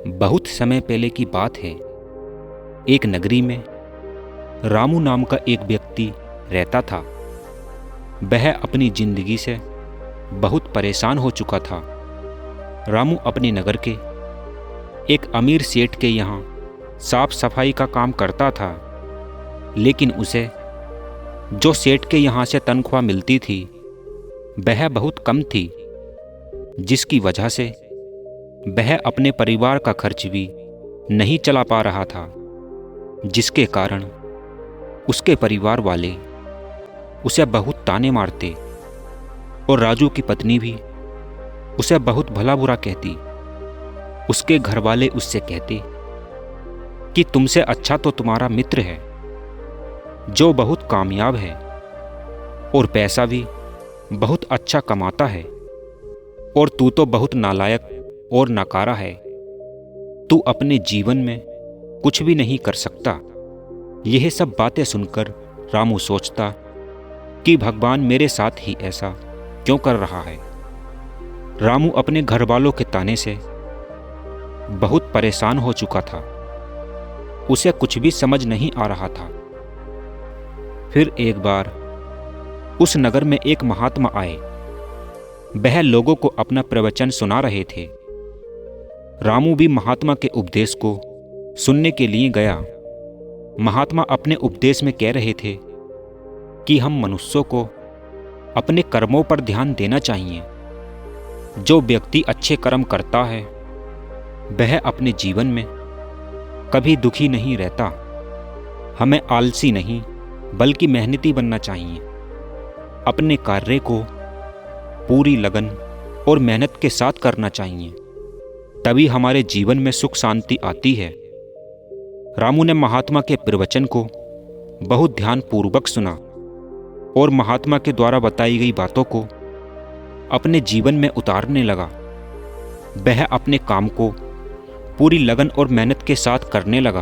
बहुत समय पहले की बात है। एक नगरी में रामू नाम का एक व्यक्ति रहता था। वह अपनी जिंदगी से बहुत परेशान हो चुका था। रामू अपने नगर के एक अमीर सेठ के यहाँ साफ सफाई का काम करता था, लेकिन उसे जो सेठ के यहाँ से तनख्वाह मिलती थी वह बहुत कम थी, जिसकी वजह से वह अपने परिवार का खर्च भी नहीं चला पा रहा था, जिसके कारण उसके परिवार वाले उसे बहुत ताने मारते और राजू की पत्नी भी उसे बहुत भला बुरा कहती। उसके घर वाले उससे कहते कि तुमसे अच्छा तो तुम्हारा मित्र है जो बहुत कामयाब है और पैसा भी बहुत अच्छा कमाता है, और तू तो बहुत नालायक और नकारा है। तू अपने जीवन में कुछ भी नहीं कर सकता। यह सब बातें सुनकर रामू सोचता कि भगवान मेरे साथ ही ऐसा क्यों कर रहा है। रामू अपने घर वालों के ताने से बहुत परेशान हो चुका था। उसे कुछ भी समझ नहीं आ रहा था। फिर एक बार उस नगर में एक महात्मा आए। वह लोगों को अपना प्रवचन सुना रहे थे। रामू भी महात्मा के उपदेश को सुनने के लिए गया। महात्मा अपने उपदेश में कह रहे थे कि हम मनुष्यों को अपने कर्मों पर ध्यान देना चाहिए। जो व्यक्ति अच्छे कर्म करता है वह अपने जीवन में कभी दुखी नहीं रहता। हमें आलसी नहीं बल्कि मेहनती बनना चाहिए। अपने कार्य को पूरी लगन और मेहनत के साथ करना चाहिए, तभी हमारे जीवन में सुख शांति आती है। रामू ने महात्मा के प्रवचन को बहुत ध्यानपूर्वक सुना और महात्मा के द्वारा बताई गई बातों को अपने जीवन में उतारने लगा। वह अपने काम को पूरी लगन और मेहनत के साथ करने लगा।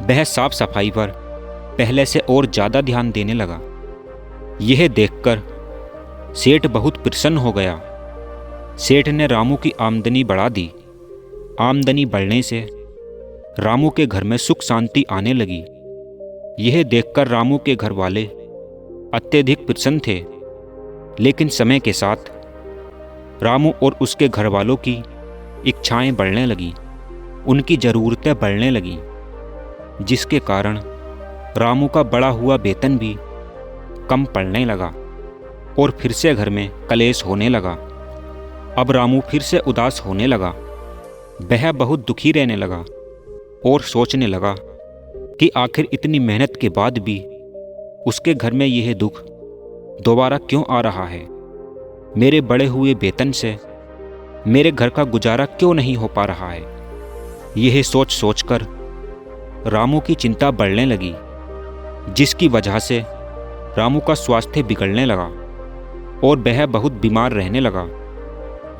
वह साफ सफाई पर पहले से और ज़्यादा ध्यान देने लगा। यह देखकर सेठ बहुत प्रसन्न हो गया। सेठ ने रामू की आमदनी बढ़ा दी। आमदनी बढ़ने से रामू के घर में सुख शांति आने लगी। यह देखकर रामू के घर वाले अत्यधिक प्रसन्न थे, लेकिन समय के साथ रामू और उसके घर वालों की इच्छाएं बढ़ने लगी। उनकी ज़रूरतें बढ़ने लगीं, जिसके कारण रामू का बढ़ा हुआ वेतन भी कम पड़ने लगा और फिर से घर में कलेश होने लगा। अब रामू फिर से उदास होने लगा। वह बहुत दुखी रहने लगा और सोचने लगा कि आखिर इतनी मेहनत के बाद भी उसके घर में यह दुख दोबारा क्यों आ रहा है। मेरे बढ़े हुए वेतन से मेरे घर का गुजारा क्यों नहीं हो पा रहा है। यह सोच सोचकर रामू की चिंता बढ़ने लगी, जिसकी वजह से रामू का स्वास्थ्य बिगड़ने लगा और वह बहुत बीमार रहने लगा।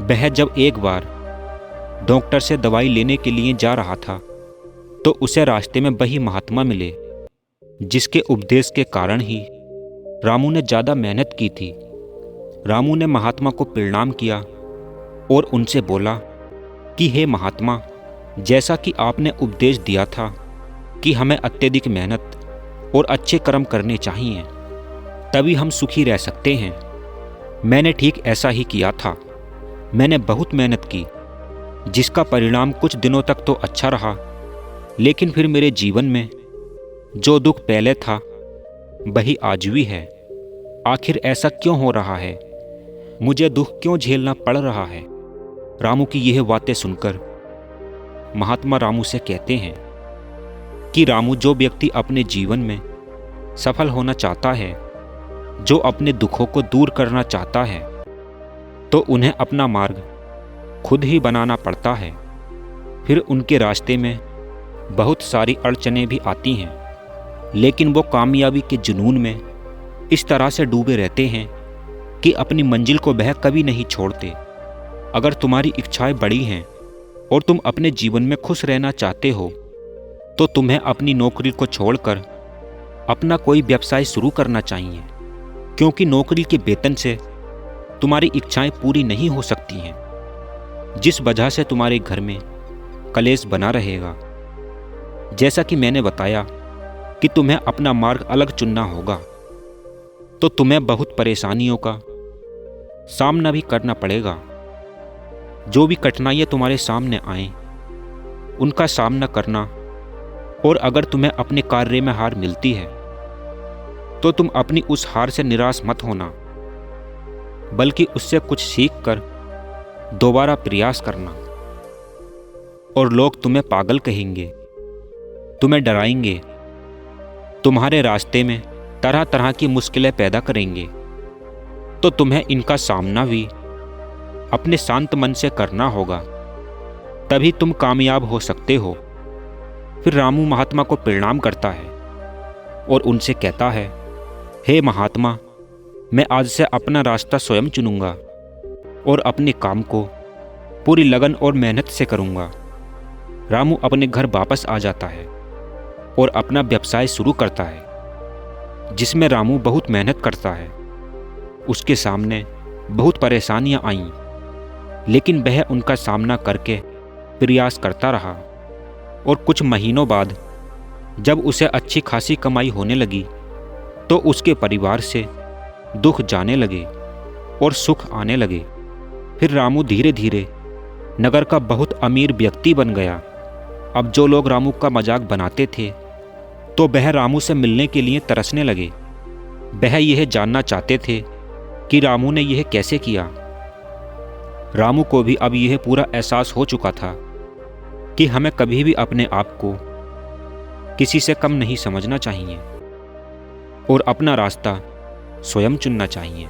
वह जब एक बार डॉक्टर से दवाई लेने के लिए जा रहा था तो उसे रास्ते में वही महात्मा मिले, जिसके उपदेश के कारण ही रामू ने ज़्यादा मेहनत की थी। रामू ने महात्मा को प्रणाम किया और उनसे बोला कि हे महात्मा, जैसा कि आपने उपदेश दिया था कि हमें अत्यधिक मेहनत और अच्छे कर्म करने चाहिए, तभी हम सुखी रह सकते हैं। मैंने ठीक ऐसा ही किया था। मैंने बहुत मेहनत की, जिसका परिणाम कुछ दिनों तक तो अच्छा रहा, लेकिन फिर मेरे जीवन में जो दुख पहले था वही आज भी है। आखिर ऐसा क्यों हो रहा है? मुझे दुख क्यों झेलना पड़ रहा है? रामू की यह बातें सुनकर महात्मा रामू से कहते हैं कि रामू, जो व्यक्ति अपने जीवन में सफल होना चाहता है, जो अपने दुखों को दूर करना चाहता है, तो उन्हें अपना मार्ग खुद ही बनाना पड़ता है। फिर उनके रास्ते में बहुत सारी अड़चनें भी आती हैं, लेकिन वो कामयाबी के जुनून में इस तरह से डूबे रहते हैं कि अपनी मंजिल को वह कभी नहीं छोड़ते। अगर तुम्हारी इच्छाएं बड़ी हैं और तुम अपने जीवन में खुश रहना चाहते हो, तो तुम्हें अपनी नौकरी को छोड़कर अपना कोई व्यवसाय शुरू करना चाहिए, क्योंकि नौकरी के वेतन से तुम्हारी इच्छाएं पूरी नहीं हो सकती हैं, जिस वजह से तुम्हारे घर में कलेश बना रहेगा। जैसा कि मैंने बताया कि तुम्हें अपना मार्ग अलग चुनना होगा, तो तुम्हें बहुत परेशानियों का सामना भी करना पड़ेगा। जो भी कठिनाइयाँ तुम्हारे सामने आएं, उनका सामना करना, और अगर तुम्हें अपने कार्य में हार मिलती है तो तुम अपनी उस हार से निराश मत होना, बल्कि उससे कुछ सीख कर दोबारा प्रयास करना। और लोग तुम्हें पागल कहेंगे, तुम्हें डराएंगे, तुम्हारे रास्ते में तरह तरह की मुश्किलें पैदा करेंगे, तो तुम्हें इनका सामना भी अपने शांत मन से करना होगा, तभी तुम कामयाब हो सकते हो। फिर रामू महात्मा को प्रणाम करता है और उनसे कहता है, हे महात्मा, मैं आज से अपना रास्ता स्वयं चुनूंगा और अपने काम को पूरी लगन और मेहनत से करूंगा। रामू अपने घर वापस आ जाता है और अपना व्यवसाय शुरू करता है, जिसमें रामू बहुत मेहनत करता है। उसके सामने बहुत परेशानियां आईं, लेकिन वह उनका सामना करके प्रयास करता रहा। और कुछ महीनों बाद जब उसे अच्छी खासी कमाई होने लगी, तो उसके परिवार से दुख जाने लगे और सुख आने लगे। फिर रामू धीरे धीरे नगर का बहुत अमीर व्यक्ति बन गया। अब जो लोग रामू का मजाक बनाते थे, तो वह रामू से मिलने के लिए तरसने लगे। वह यह जानना चाहते थे कि रामू ने यह कैसे किया। रामू को भी अब यह पूरा एहसास हो चुका था कि हमें कभी भी अपने आप को किसी से कम नहीं समझना चाहिए और अपना रास्ता स्वयं चुनना चाहिए।